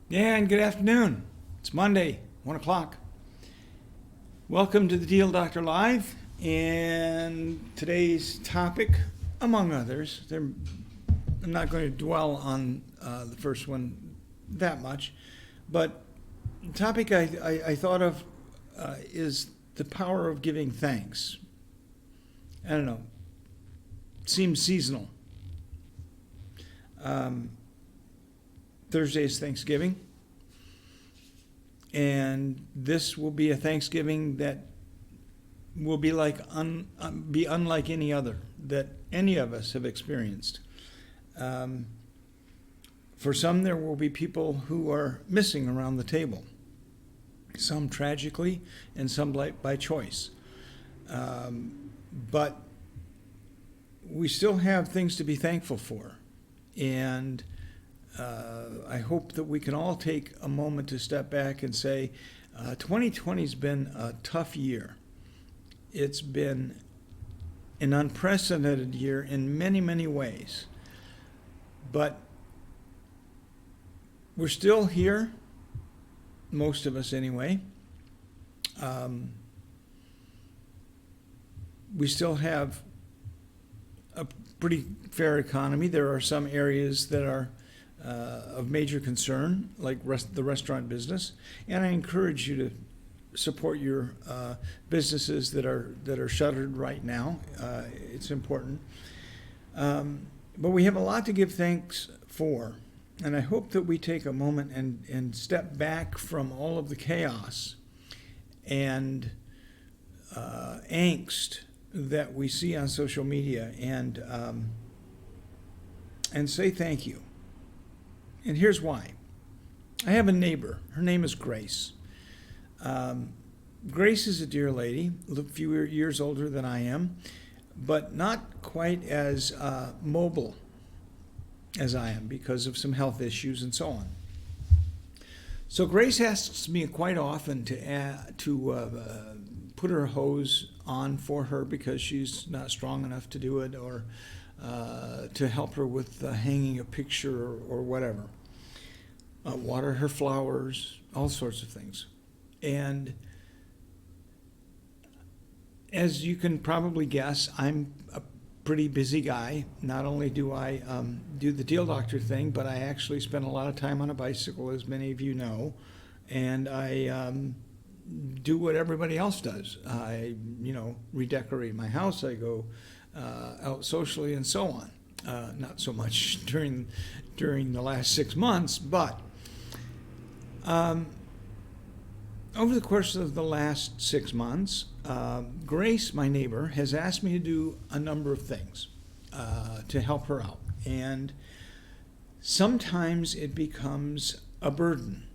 Yeah, and good afternoon. It's Monday, 1 o'clock. Welcome to the Deal Doctor Live. And today's topic, among others, I'm not going to dwell on the first one that much, but the topic I thought of is the power of giving thanks. I don't know, seems seasonal. Thursday is Thanksgiving, and this will be a Thanksgiving that will be be unlike any other that any of us have experienced. For some, there will be people who are missing around the table, some tragically and some by choice. But we still have things to be thankful for, and I hope that we can all take a moment to step back and say 2020's been a tough year. It's been an unprecedented year in many, many ways. But we're still here, most of us anyway. We still have a pretty fair economy. There are some areas that are of major concern, like the restaurant business, and I encourage you to support your businesses that are shuttered right now. It's important, but we have a lot to give thanks for, and I hope that we take a moment and step back from all of the chaos and angst that we see on social media and say thank you. And here's why. I have a neighbor. Her name is Grace. Grace is a dear lady, a few years older than I am, but not quite as mobile as I am because of some health issues and so on. So Grace asks me quite often to put her hose on for her because she's not strong enough to do it, or to help her with hanging a picture or whatever. Water her flowers, all sorts of things. And as you can probably guess, I'm a pretty busy guy. Not only do I do the Deal Doctor thing, but I actually spend a lot of time on a bicycle, as many of you know. And I do what everybody else does. I, redecorate my house. I go out socially and so on. Not so much during the last 6 months, but over the course of the last 6 months, Grace, my neighbor, has asked me to do a number of things to help her out. And sometimes it becomes a burden.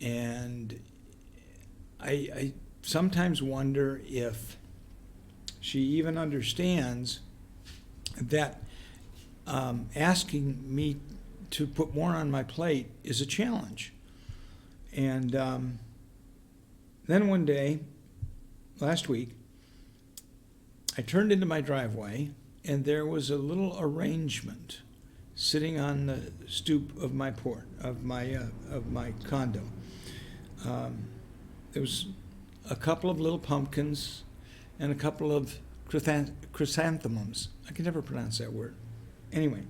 And I sometimes wonder if she even understands that asking me to put more on my plate is a challenge. And then one day, last week, I turned into my driveway, and there was a little arrangement sitting on the stoop of my of my condo. There was a couple of little pumpkins and a couple of chrysanthemums. I can never pronounce that word. Anyway,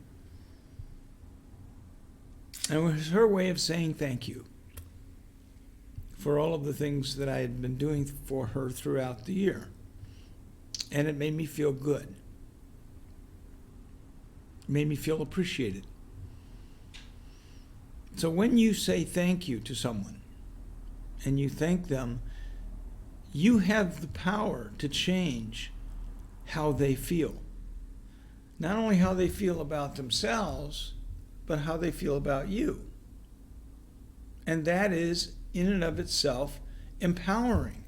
and it was her way of saying thank you for all of the things that I had been doing for her throughout the year. And it made me feel good. It made me feel appreciated. So when you say thank you to someone and you thank them, you have the power to change how they feel. Not only how they feel about themselves, but how they feel about you. And that is, in and of itself, empowering.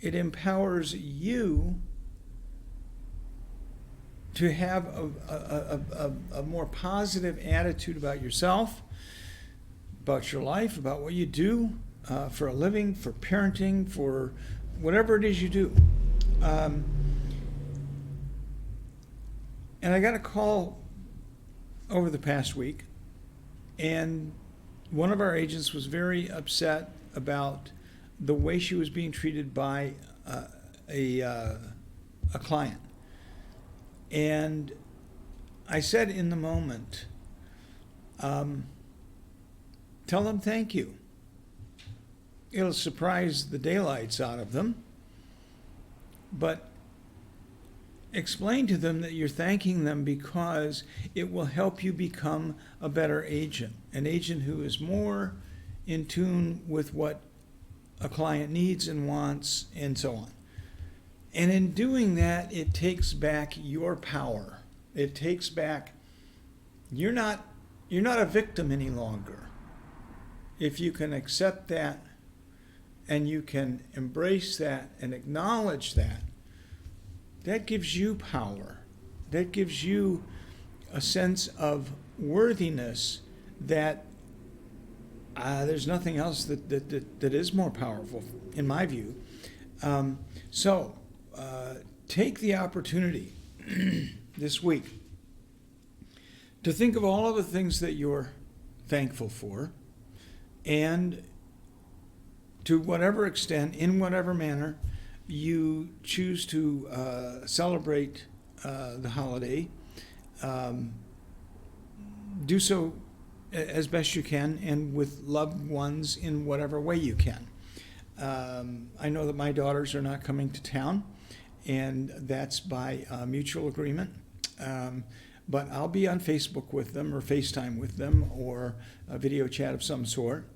It empowers you to have a more positive attitude about yourself, about your life, about what you do for a living, for parenting, for whatever it is you do. And I got a call over the past week, and one of our agents was very upset about the way she was being treated by a client. And I said in the moment, tell them thank you. It'll surprise the daylights out of them, but explain to them that you're thanking them because it will help you become a better agent, an agent who is more in tune with what a client needs and wants, and so on. And in doing that, it takes back your power. It takes back, you're not a victim any longer. If you can accept that and you can embrace that and acknowledge that, that gives you power. That gives you a sense of worthiness that there's nothing else that is more powerful, in my view. So take the opportunity this week to think of all of the things that you're thankful for, and to whatever extent, in whatever manner, you choose to celebrate the holiday, do so as best you can and with loved ones in whatever way you can. I know that my daughters are not coming to town, and that's by mutual agreement. But I'll be on Facebook with them or FaceTime with them or a video chat of some sort.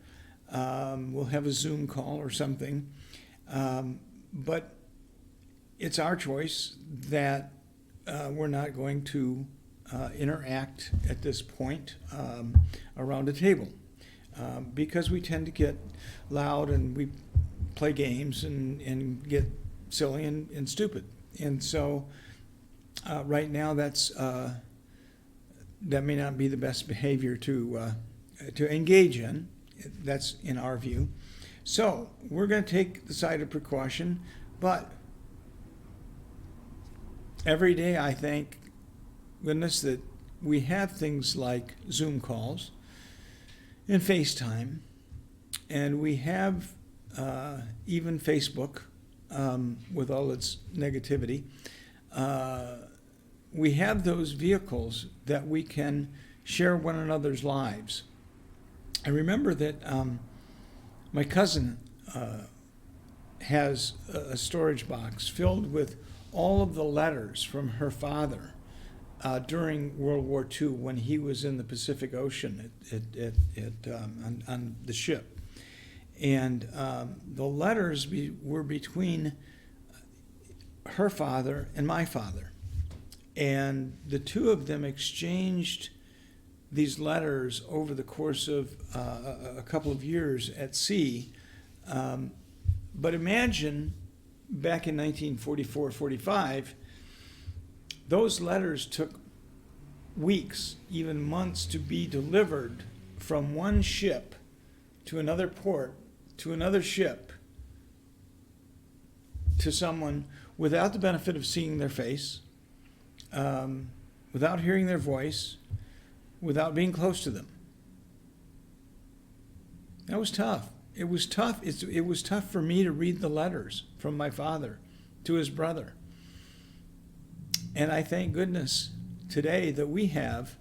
We'll have a Zoom call or something. But it's our choice that we're not going to interact at this point around a table because we tend to get loud and we play games and get silly and stupid. And so right now that may not be the best behavior to engage in. That's in our view. So we're going to take the side of precaution, but every day I thank goodness that we have things like Zoom calls and FaceTime, and we have even Facebook with all its negativity. We have those vehicles that we can share one another's lives. I remember that my cousin has a storage box filled with all of the letters from her father during World War II when he was in the Pacific Ocean on the ship. And the letters were between her father and my father. And the two of them exchanged these letters over the course of a couple of years at sea. But imagine back in 1944-45, those letters took weeks, even months, to be delivered from one ship to another port, to another ship, to someone without the benefit of seeing their face, without hearing their voice, without being close to them. That was tough. It was tough. It was tough for me to read the letters from my father to his brother. And I thank goodness today that we have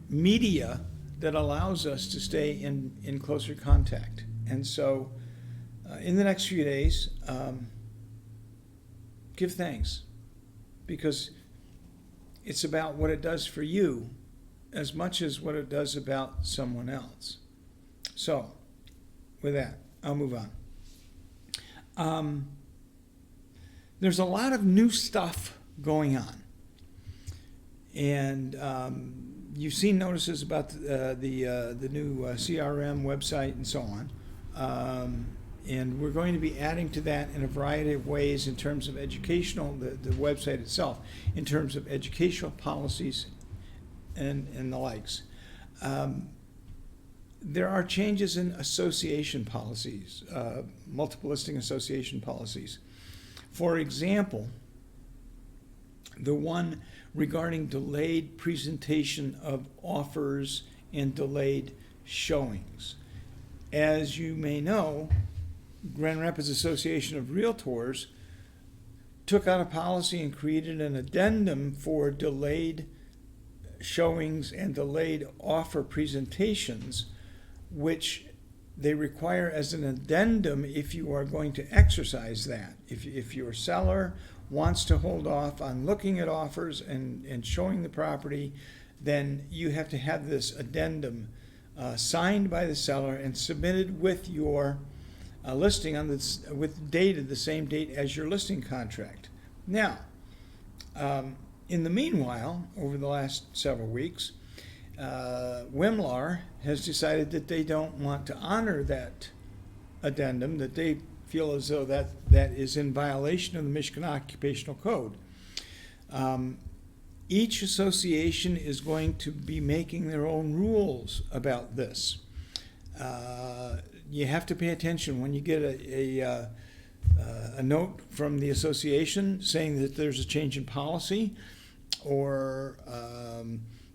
media that allows us to stay in closer contact. And so in the next few days, give thanks, because it's about what it does for you as much as what it does about someone else. So, with that, I'll move on. There's a lot of new stuff going on. And you've seen notices about the new CRM website and so on. And we're going to be adding to that in a variety of ways in terms of educational, the website itself, in terms of educational policies and the likes. There are changes in association policies, multiple listing association policies. For example, the one regarding delayed presentation of offers and delayed showings. As you may know, Grand Rapids Association of Realtors took out a policy and created an addendum for delayed showings and delayed offer presentations, which they require as an addendum if you are going to exercise that. If your seller wants to hold off on looking at offers and showing the property, then you have to have this addendum signed by the seller and submitted with your listing on this, with dated the same date as your listing contract. Now, in the meanwhile, over the last several weeks, Wimlar has decided that they don't want to honor that addendum, that they feel as though that is in violation of the Michigan Occupational Code. Each association is going to be making their own rules about this. You have to pay attention when you get a note from the association saying that there's a change in policy, or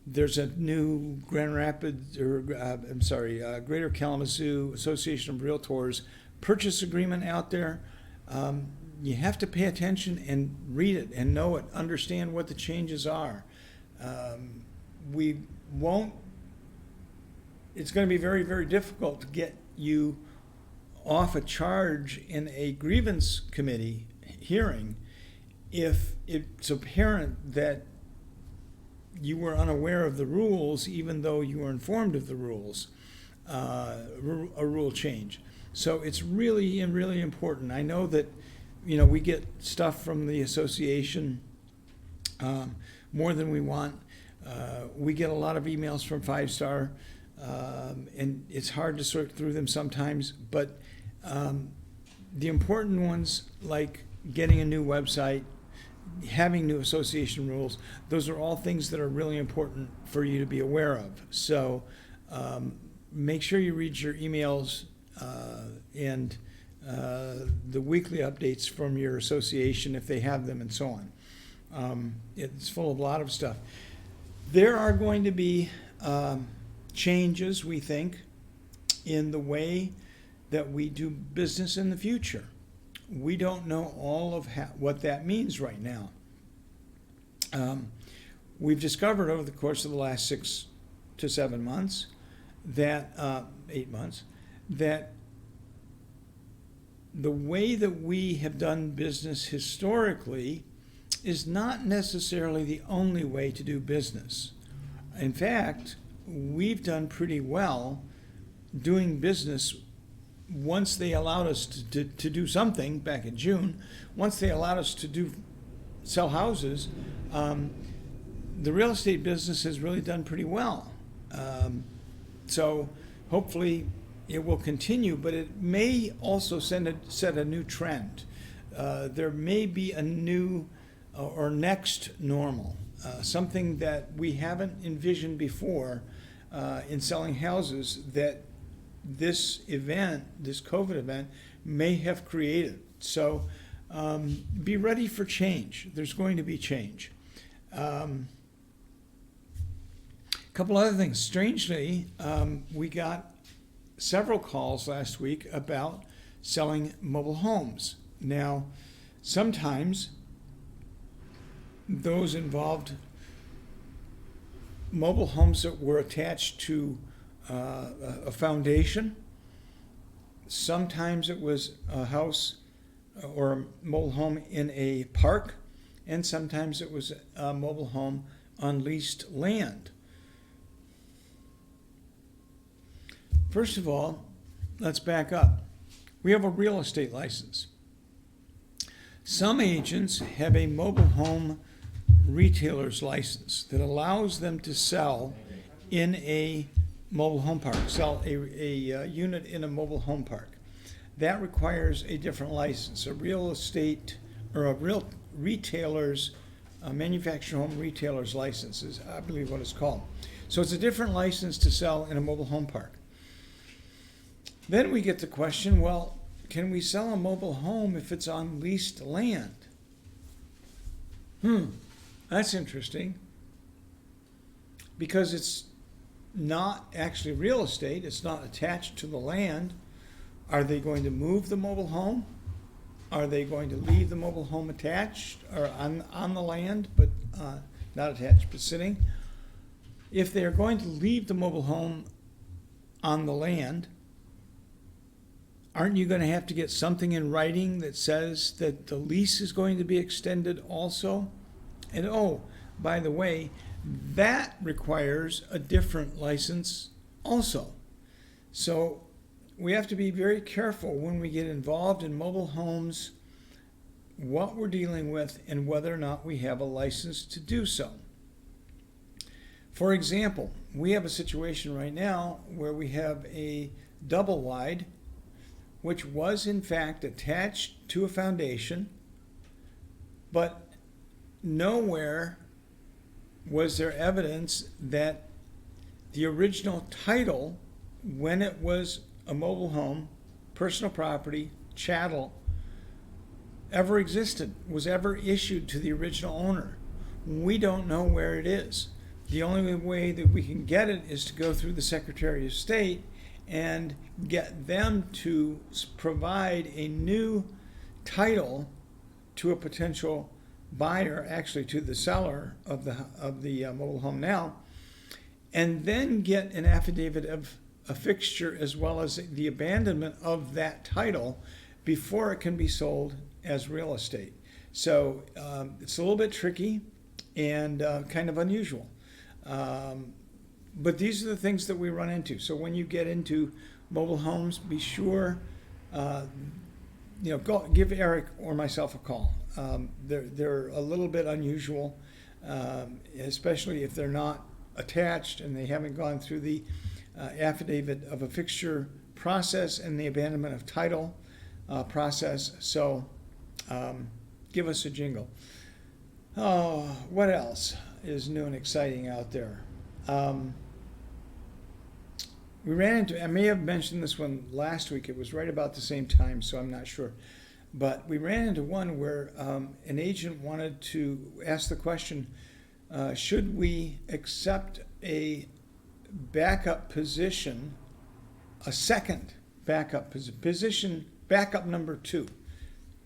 there's a new Grand Rapids, or Greater Kalamazoo Association of Realtors purchase agreement out there. You have to pay attention and read it and know it, understand what the changes are. It's going to be very, very difficult to get you off a charge in a grievance committee hearing if it's apparent that you were unaware of the rules, even though you were informed of the rules, a rule change. So it's really, really important. I know that, we get stuff from the association more than we want. We get a lot of emails from 5-Star, and it's hard to sort through them sometimes, but the important ones, like getting a new website, having new association rules, those are all things that are really important for you to be aware of. So make sure you read your emails and the weekly updates from your association if they have them, and so on. It's full of a lot of stuff. There are going to be changes, we think, in the way that we do business in the future. We don't know all of what that means right now. We've discovered over the course of the last 6 to 7 months that 8 months, that the way that we have done business historically is not necessarily the only way to do business. In fact, we've done pretty well doing business once they allowed us to do something back in June. Once they allowed us to sell houses, the real estate business has really done pretty well. So hopefully it will continue, but it may also set a new trend. There may be a new or next normal, something that we haven't envisioned before in selling houses, that this event, this COVID event, may have created. So be ready for change. There's going to be change. A couple other things. Strangely, we got several calls last week about selling mobile homes. Now, sometimes those involved mobile homes that were attached to a foundation. Sometimes it was a house or a mobile home in a park, and sometimes it was a mobile home on leased land. First of all, let's back up. We have a real estate license. Some agents have a mobile home retailer's license that allows them to sell in a mobile home park, sell a unit in a mobile home park. That requires a different license, a real estate or a real retailer's, a manufactured home retailer's license is, I believe, what it's called. So it's a different license to sell in a mobile home park. Then we get the question, well, can we sell a mobile home if it's on leased land? That's interesting, because it's not actually real estate. It's not attached to the land. Are they going to move the mobile home? Are they going to leave the mobile home attached or on the land, but not attached, but sitting? If they're going to leave the mobile home on the land, aren't you going to have to get something in writing that says that the lease is going to be extended also? And oh, by the way, that requires a different license also. So we have to be very careful when we get involved in mobile homes, what we're dealing with, and whether or not we have a license to do so. For example, we have a situation right now where we have a double wide, which was in fact attached to a foundation, but nowhere was there evidence that the original title, when it was a mobile home, personal property, chattel, ever existed, was ever issued to the original owner. We don't know where it is. The only way that we can get it is to go through the Secretary of State and get them to provide a new title to a potential buyer, actually to the seller of the mobile home now, and then get an affidavit of a fixture as well as the abandonment of that title before it can be sold as real estate. So it's a little bit tricky and kind of unusual. But these are the things that we run into. So when you get into mobile homes, be sure, give Eric or myself a call. They're a little bit unusual, especially if they're not attached and they haven't gone through the affidavit of a fixture process and the abandonment of title process. So give us a jingle. Oh, what else is new and exciting out there? We ran into, I may have mentioned this one last week, it was right about the same time, so I'm not sure. But we ran into one where an agent wanted to ask the question, should we accept a backup position, a second backup position, backup number 2?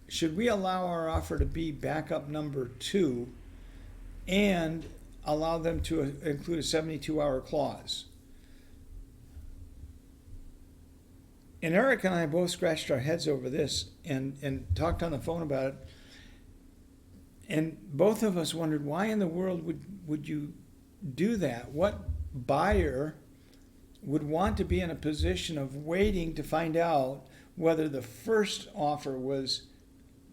Should we allow our offer to be backup number 2 and allow them to include a 72-hour clause? And Eric and I both scratched our heads over this and talked on the phone about it. And both of us wondered, why in the world would you do that? What buyer would want to be in a position of waiting to find out whether the first offer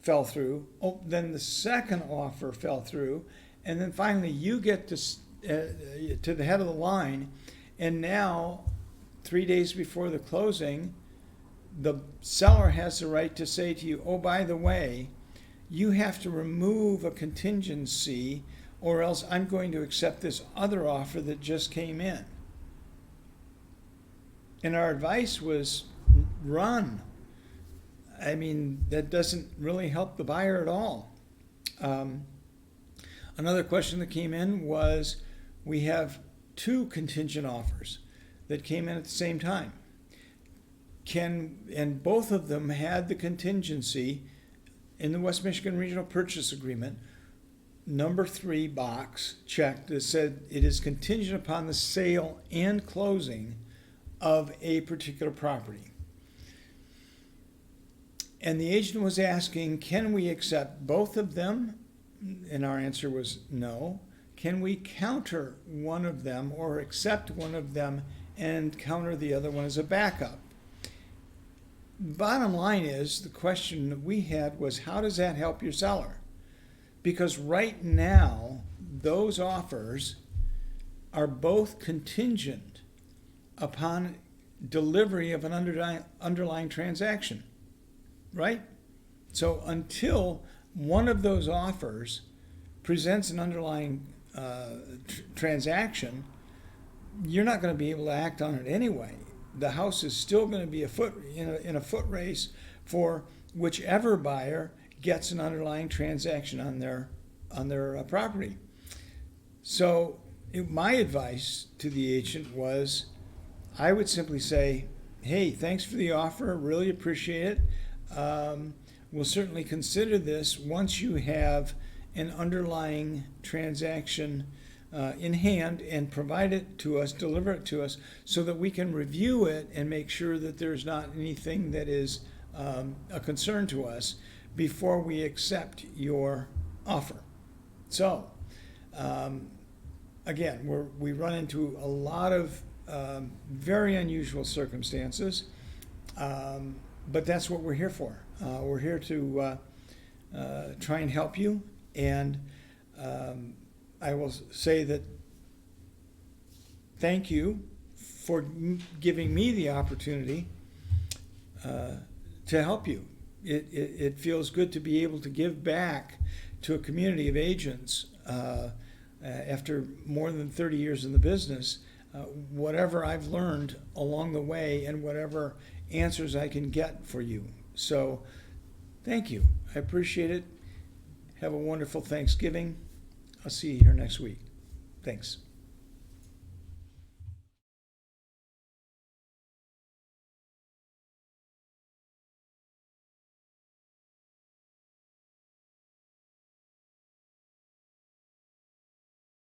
fell through, then the second offer fell through, and then finally you get to the head of the line, and now 3 days before the closing, the seller has the right to say to you, oh, by the way, you have to remove a contingency or else I'm going to accept this other offer that just came in. And our advice was run. I mean, that doesn't really help the buyer at all. Another question that came in was, we have 2 contingent offers that came in at the same time. And both of them had the contingency in the West Michigan Regional Purchase Agreement, number 3 box checked that said it is contingent upon the sale and closing of a particular property. And the agent was asking, can we accept both of them? And our answer was no. Can we counter one of them or accept one of them and counter the other one as a backup? Bottom line is, the question that we had was, how does that help your seller? Because right now, those offers are both contingent upon delivery of an underlying transaction, right? So until one of those offers presents an underlying transaction, you're not going to be able to act on it anyway. The house is still going to be in a foot race for whichever buyer gets an underlying transaction on their property. So my advice to the agent was, I would simply say, hey, thanks for the offer, really appreciate it. We'll certainly consider this once you have an underlying transaction in hand, and provide it to us, deliver it to us, so that we can review it and make sure that there's not anything that is a concern to us before we accept your offer. So, again, we run into a lot of very unusual circumstances, but that's what we're here for. We're here to try and help you, and I will say that thank you for giving me the opportunity to help you. It feels good to be able to give back to a community of agents after more than 30 years in the business, whatever I've learned along the way and whatever answers I can get for you. So thank you. I appreciate it. Have a wonderful Thanksgiving. I'll see you here next week. Thanks.